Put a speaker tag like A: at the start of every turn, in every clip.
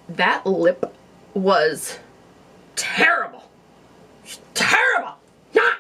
A: That lip was terrible. Terrible. Ah.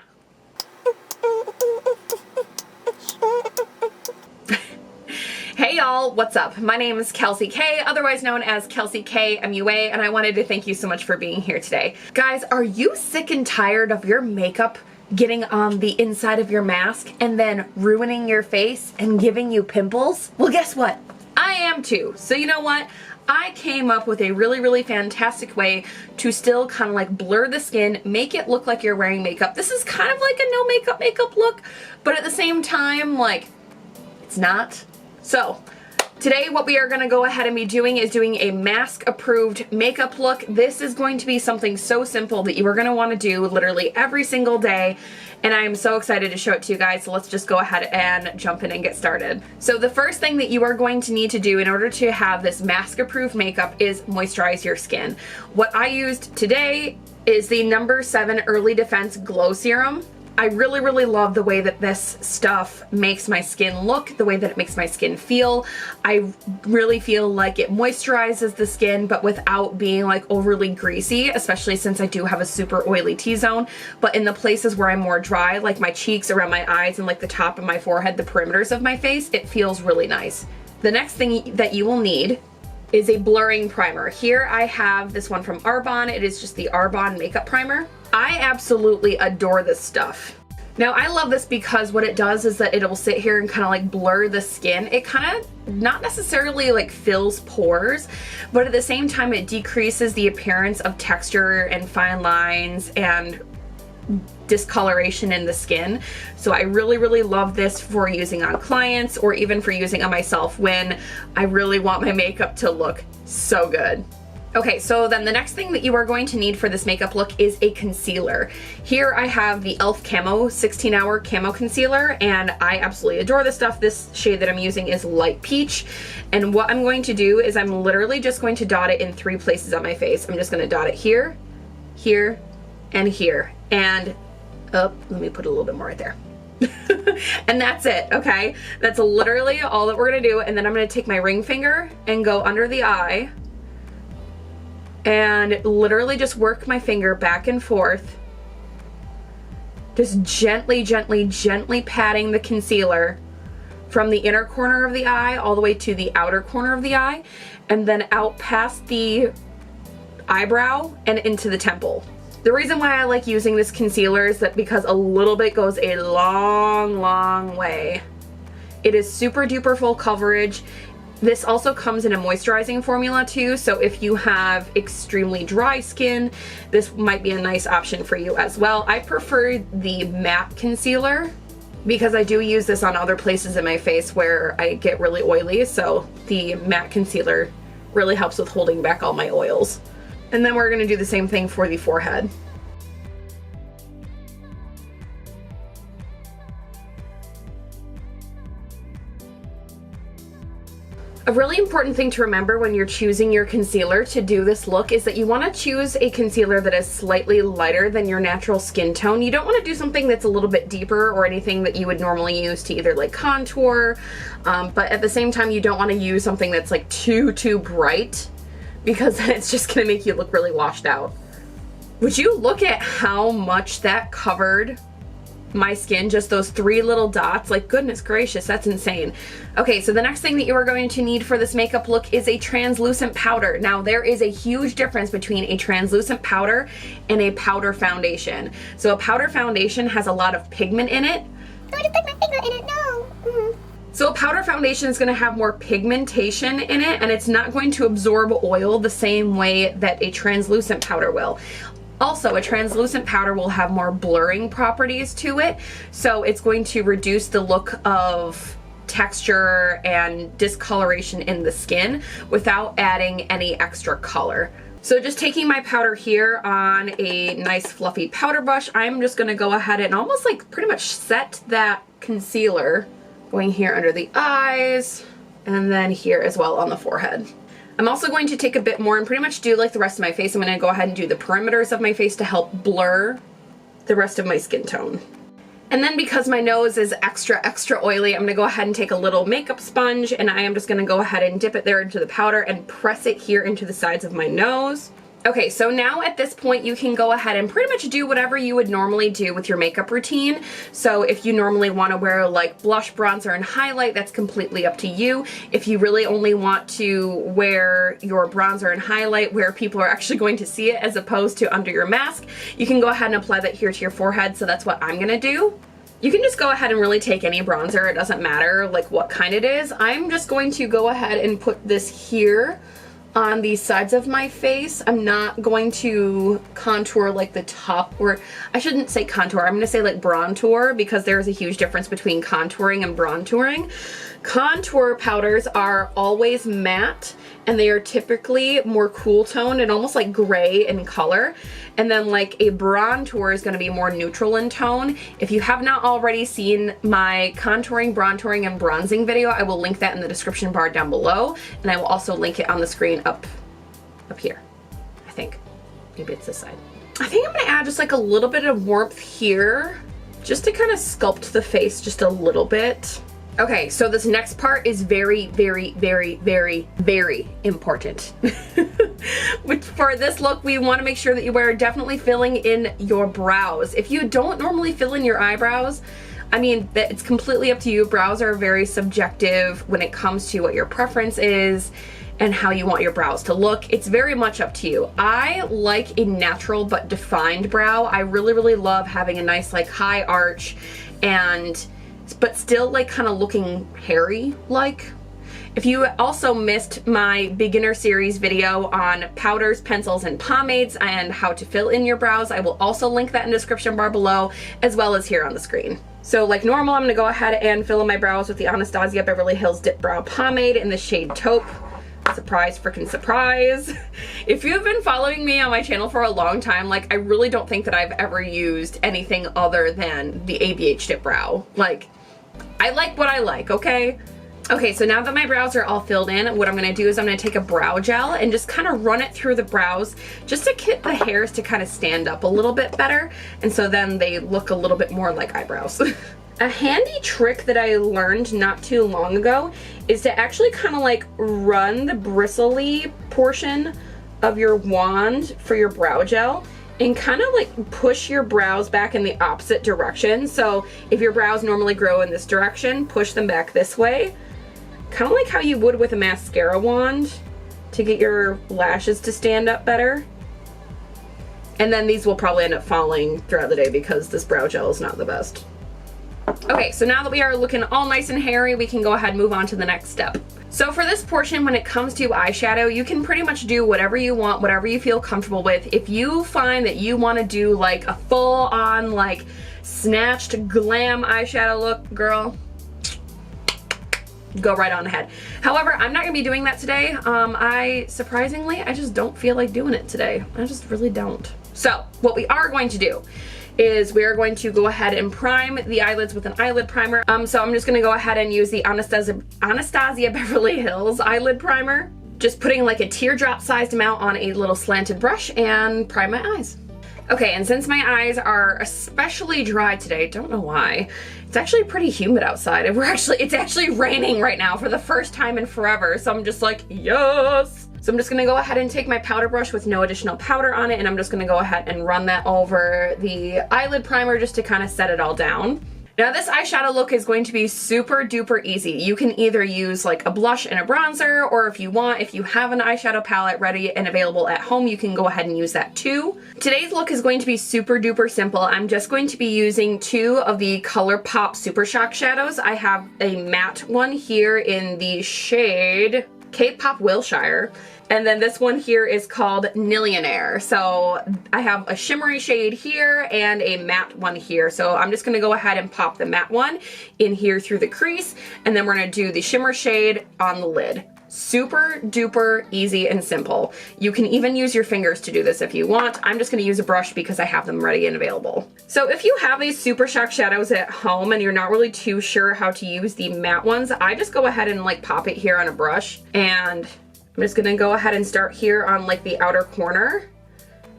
A: Hey y'all, what's up? My name is Kelsey K, otherwise known as KelseyKMUA, and I wanted to thank you so much for being here today. Guys, are you sick and tired of your makeup getting on the inside of your mask and then ruining your face and giving you pimples? Well, guess what? I am too. So you know what? I came up with a really fantastic way to still kind of like blur the skin, make it look like you're wearing makeup. This is kind of like a no makeup look, but at the same time, like, it's not. So today what we are going to go ahead and be doing is doing a mask approved makeup look. This is going to be something so simple that you are going to want to do literally every single day, and I am so excited to show it to you guys. So let's just go ahead and jump in and get started. So the first thing that you are going to need to do in order to have this mask approved makeup is moisturize your skin. What I used today is the No. 7 Early Defense Glow Serum. I really love the way that this stuff makes my skin look, the way that it makes my skin feel. I really feel like it moisturizes the skin, but without being like overly greasy, especially since I do have a super oily T-zone. But in the places where I'm more dry, like my cheeks, around my eyes, and like the top of my forehead, the perimeters of my face, it feels really nice. The next thing that you will need is a blurring primer. Here I have this one from Arbonne. It is just the Arbonne makeup primer. I absolutely adore this stuff. Now I love this because what it does is that it'll sit here and kind of like blur the skin. It kind of not necessarily like fills pores, but at the same time it decreases the appearance of texture and fine lines and discoloration in the skin. So I really love this for using on clients or even for using on myself when I really want my makeup to look so good. Okay, so then the next thing that you are going to need for this makeup look is a concealer. Here I have the e.l.f. Camo 16-Hour Camo Concealer, and I absolutely adore this stuff. This shade that I'm using is Light Peach, and what I'm going to do is I'm literally just going to dot it in 3 places on my face. I'm just going to dot it here, here, and here, and let me put a little bit more right there. And that's it, okay? That's literally all that we're going to do, and then I'm going to take my ring finger and go under the eye and literally just work my finger back and forth, just gently patting the concealer from the inner corner of the eye all the way to the outer corner of the eye, and then out past the eyebrow and into the temple. The reason why I like using this concealer is that because a little bit goes a long way. It is super duper full coverage. This also comes in a moisturizing formula too, so if you have extremely dry skin, this might be a nice option for you as well. I prefer the matte concealer because I do use this on other places in my face where I get really oily, so the matte concealer really helps with holding back all my oils. And then we're going to do the same thing for the forehead. A really important thing to remember when you're choosing your concealer to do this look is that you want to choose a concealer that is slightly lighter than your natural skin tone. You don't want to do something that's a little bit deeper or anything that you would normally use to either like contour, but at the same time you don't want to use something that's like too bright, because then it's just going to make you look really washed out. Would you look at how much that covered my skin, just those 3 little dots? Like, goodness gracious, that's insane. Okay, so the next thing that you are going to need for this makeup look is a translucent powder. Now there is a huge difference between a translucent powder and a powder foundation. So a powder foundation has a lot of pigment in it.
B: No, I just put my finger in it, no.
A: So a powder foundation is going to have more pigmentation in it, and it's not going to absorb oil the same way that a translucent powder will. Also, a translucent powder will have more blurring properties to it, so it's going to reduce the look of texture and discoloration in the skin without adding any extra color. So just taking my powder here on a nice fluffy powder brush, I'm just going to go ahead and almost like pretty much set that concealer, going here under the eyes and then here as well on the forehead. I'm also going to take a bit more and pretty much do like the rest of my face. I'm going to go ahead and do the perimeters of my face to help blur the rest of my skin tone. And then because my nose is extra oily, I'm gonna go ahead and take a little makeup sponge and I am just gonna go ahead and dip it there into the powder and press it here into the sides of my nose. Okay, so now at this point you can go ahead and pretty much do whatever you would normally do with your makeup routine. So if you normally want to wear like blush, bronzer, and highlight, that's completely up to you. If you really only want to wear your bronzer and highlight where people are actually going to see it as opposed to under your mask, you can go ahead and apply that here to your forehead. So that's what I'm gonna do. You can just go ahead and really take any bronzer. It doesn't matter like what kind it is. I'm just going to go ahead and put this here on the sides of my face. I'm not going to contour like the top, or I shouldn't say contour, I'm gonna say like bronzer, because there's a huge difference between contouring and bronzing. Contour powders are always matte and they are typically more cool toned and almost like gray in color. And then like a bronzer is gonna be more neutral in tone. If you have not already seen my contouring, bronzing, and bronzing video, I will link that in the description bar down below. And I will also link it on the screen up here, I think. Maybe it's this side. I think I'm gonna add just like a little bit of warmth here, just to kind of sculpt the face just a little bit. Okay, so this next part is very important. For this look, we want to make sure that you are definitely filling in your brows. If you don't normally fill in your eyebrows, I mean, it's completely up to you. Brows are very subjective when it comes to what your preference is and how you want your brows to look. It's very much up to you. I like a natural but defined brow. I really love having a nice like high arch but still like kind of looking hairy like. If you also missed my beginner series video on powders, pencils, and pomades and how to fill in your brows, I will also link that in the description bar below, as well as here on the screen. So like normal, I'm gonna go ahead and fill in my brows with the Anastasia Beverly Hills Dip Brow Pomade in the shade Taupe. Surprise freaking surprise. If you've been following me on my channel for a long time, like I really don't think that I've ever used anything other than the ABH Dip Brow. Like, I like what I like, okay? Okay, so now that my brows are all filled in, what I'm gonna do is I'm gonna take a brow gel and just kind of run it through the brows just to get the hairs to kind of stand up a little bit better, and so then they look a little bit more like eyebrows. A handy trick that I learned not too long ago is to actually kind of like run the bristly portion of your wand for your brow gel and kind of like push your brows back in the opposite direction. So if your brows normally grow in this direction, push them back this way. Kind of like how you would with a mascara wand to get your lashes to stand up better. And then these will probably end up falling throughout the day because this brow gel is not the best. Okay, so now that we are looking all nice and hairy, we can go ahead and move on to the next step. So for this portion, when it comes to eyeshadow, you can pretty much do whatever you want, whatever you feel comfortable with. If you find that you want to do like a full-on like snatched glam eyeshadow look, girl, go right on ahead. However, I'm not gonna be doing that today. Surprisingly, I just don't feel like doing it today. I just really don't. So what we are going to do is we are going to go ahead and prime the eyelids with an eyelid primer. So I'm just gonna go ahead and use the Anastasia Beverly Hills eyelid primer. Just putting like a teardrop sized amount on a little slanted brush and prime my eyes. Okay, and since my eyes are especially dry today, don't know why, it's actually pretty humid outside. It's actually raining right now for the first time in forever. So I'm just like, yes. So I'm just gonna go ahead and take my powder brush with no additional powder on it, and I'm just gonna go ahead and run that over the eyelid primer just to kind of set it all down. Now this eyeshadow look is going to be super duper easy. You can either use like a blush and a bronzer, or if you have an eyeshadow palette ready and available at home, you can go ahead and use that too. Today's look is going to be super duper simple. I'm just going to be using two of the ColourPop Super Shock shadows. I have a matte one here in the shade K-Pop Wilshire. And then this one here is called Millionaire. So I have a shimmery shade here and a matte one here. So I'm just gonna go ahead and pop the matte one in here through the crease, and then we're gonna do the shimmer shade on the lid. Super duper easy and simple. You can even use your fingers to do this if you want. I'm just gonna use a brush because I have them ready and available. So if you have these Super Shock shadows at home and you're not really too sure how to use the matte ones, I just go ahead and like pop it here on a brush, and I'm just gonna go ahead and start here on like the outer corner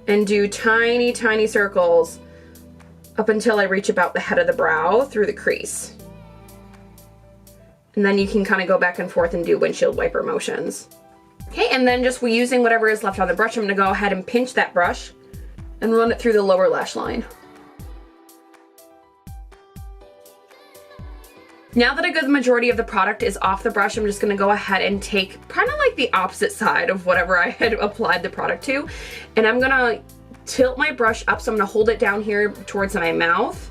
A: and do tiny, tiny circles up until I reach about the head of the brow through the crease. And then you can kind of go back and forth and do windshield wiper motions. Okay, and then just using whatever is left on the brush, I'm gonna go ahead and pinch that brush and run it through the lower lash line. Now that a good majority of the product is off the brush, I'm just gonna go ahead and take kind of like the opposite side of whatever I had applied the product to, and I'm gonna tilt my brush up, so I'm gonna hold it down here towards my mouth,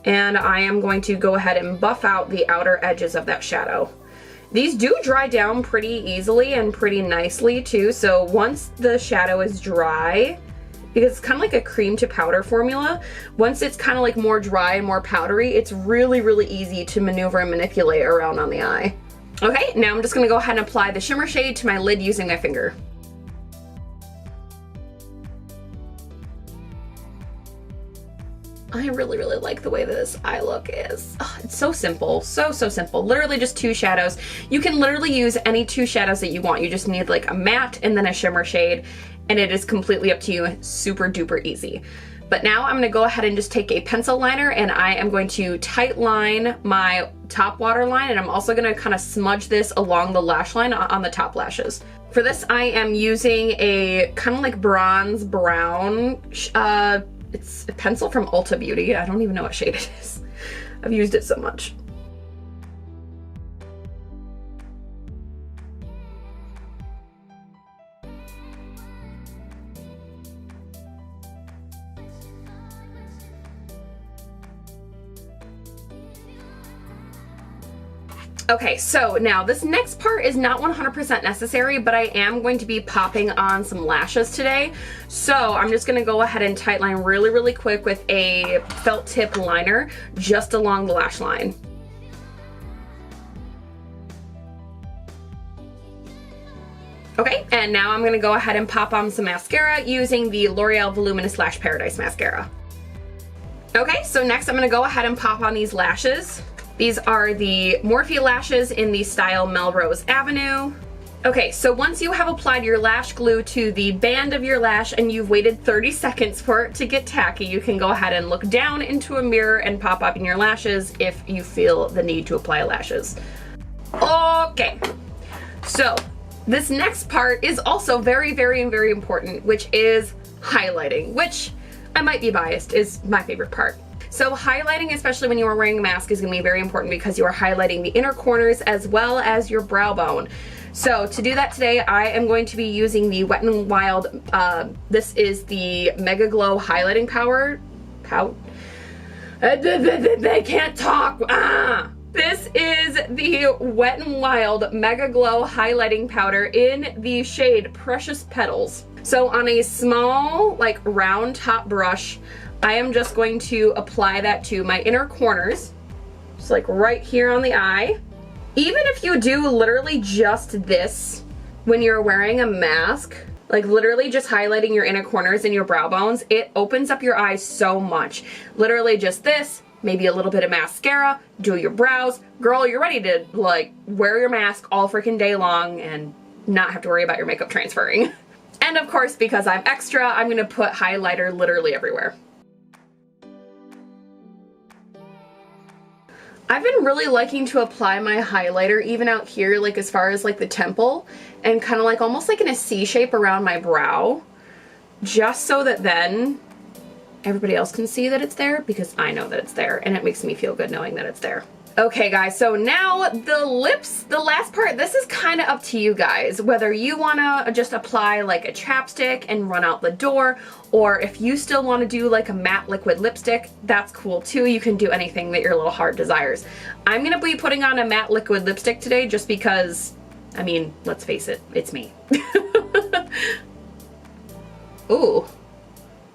A: and I am going to go ahead and buff out the outer edges of that shadow. These do dry down pretty easily and pretty nicely too, so once the shadow is dry, because it's kind of like a cream to powder formula, once it's kind of like more dry and more powdery, it's really, really easy to maneuver and manipulate around on the eye. Okay, now I'm just gonna go ahead and apply the shimmer shade to my lid using my finger. I really, really like the way this eye look is. Oh, it's so simple, so simple. Literally just 2 shadows. You can literally use any 2 shadows that you want. You just need like a matte and then a shimmer shade, and it is completely up to you, super duper easy. But now I'm gonna go ahead and just take a pencil liner, and I am going to tight line my top waterline, and I'm also gonna kind of smudge this along the lash line on the top lashes. For this, I am using a kind of like bronze brown, it's a pencil from Ulta Beauty. I don't even know what shade it is. I've used it so much. Okay, so now this next part is not 100% necessary, but I am going to be popping on some lashes today. So I'm just gonna go ahead and tight line really, really quick with a felt tip liner just along the lash line. Okay, and now I'm gonna go ahead and pop on some mascara using the L'Oreal Voluminous Lash Paradise Mascara. Okay, so next I'm gonna go ahead and pop on these lashes. These are the Morphe lashes in the style Melrose Avenue. Okay, so once you have applied your lash glue to the band of your lash and you've waited 30 seconds for it to get tacky, you can go ahead and look down into a mirror and pop up in your lashes if you feel the need to apply lashes. Okay, so this next part is also very, very, very important, which is highlighting, which I might be biased, is my favorite part. So highlighting, especially when you are wearing a mask, is going to be very important because you are highlighting the inner corners as well as your brow bone. So to do that today, I am going to be using the Wet n Wild, this is the Mega Glow Highlighting Power. They can't talk. This is the Wet n Wild Mega Glow Highlighting Powder in the shade Precious Petals. So on a small, like round top brush, I am just going to apply that to my inner corners, just like right here on the eye. Even if you do literally just this when you're wearing a mask, like literally just highlighting your inner corners and your brow bones, it opens up your eyes so much. Literally just this, maybe a little bit of mascara, do your brows. Girl, you're ready to like wear your mask all freaking day long and not have to worry about your makeup transferring. And of course, because I'm extra, I'm gonna put highlighter literally everywhere. I've been really liking to apply my highlighter even out here, like as far as like the temple, and kind of like almost like in a C shape around my brow, just so that then everybody else can see that it's there, because I know that it's there and it makes me feel good knowing that it's there. Okay guys, so now the lips, the last part, this is kind of up to you guys, whether you want to just apply like a chapstick and run out the door, or if you still want to do like a matte liquid lipstick, that's cool too. You can do anything that your little heart desires. I'm going to be putting on a matte liquid lipstick today just because, I mean, let's face it, it's me. Ooh,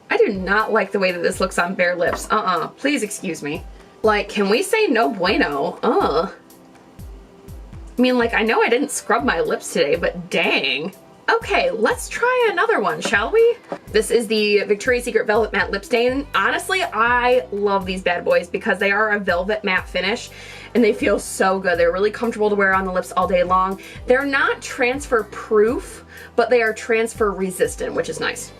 A: I do not like the way that this looks on bare lips. Please excuse me. Like, can we say no bueno? I mean, like, I know I didn't scrub my lips today, but dang. Okay, let's try another one, shall we? This is the Victoria's Secret Velvet Matte Lip Stain. Honestly, I love these bad boys because they are a velvet matte finish and they feel so good. They're really comfortable to wear on the lips all day long. They're not transfer proof, but they are transfer resistant, which is nice.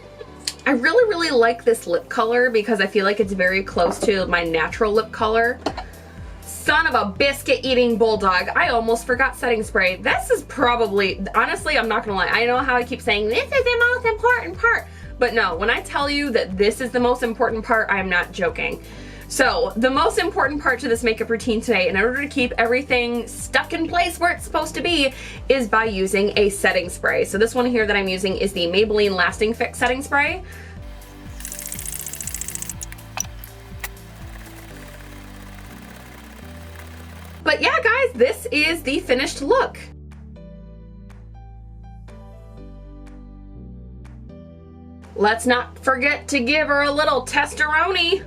A: I I really, really like this lip color because I feel like it's very close to my natural lip color. Son of a biscuit eating bulldog. I almost forgot setting spray. This is probably, honestly, I'm not gonna lie. I know how I keep saying this is the most important part, but no, when I tell you that this is the most important part, I'm not joking. So the most important part to this makeup routine today, in order to keep everything stuck in place where it's supposed to be, is by using a setting spray. So this one here that I'm using is the Maybelline Lasting Fix setting spray. But yeah, guys, this is the finished look. Let's not forget to give her a little testosterone.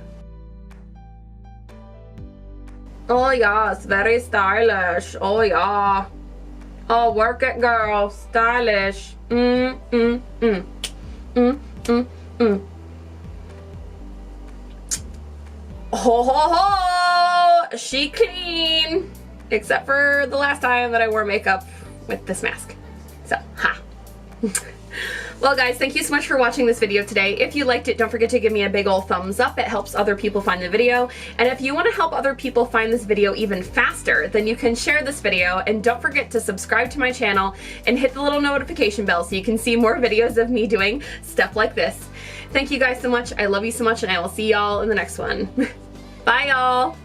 A: Oh yeah, it's very stylish. Oh yeah. Oh, work it, girl. Stylish. Oh ho ho! She clean. Except for the last time that I wore makeup with this mask. So, ha. Well guys, thank you so much for watching this video today. If you liked it, don't forget to give me a big old thumbs up. It helps other people find the video. And if you want to help other people find this video even faster, then you can share this video, and don't forget to subscribe to my channel and hit the little notification bell so you can see more videos of me doing stuff like this. Thank you guys so much. I love you so much, and I will see y'all in the next one. Bye y'all.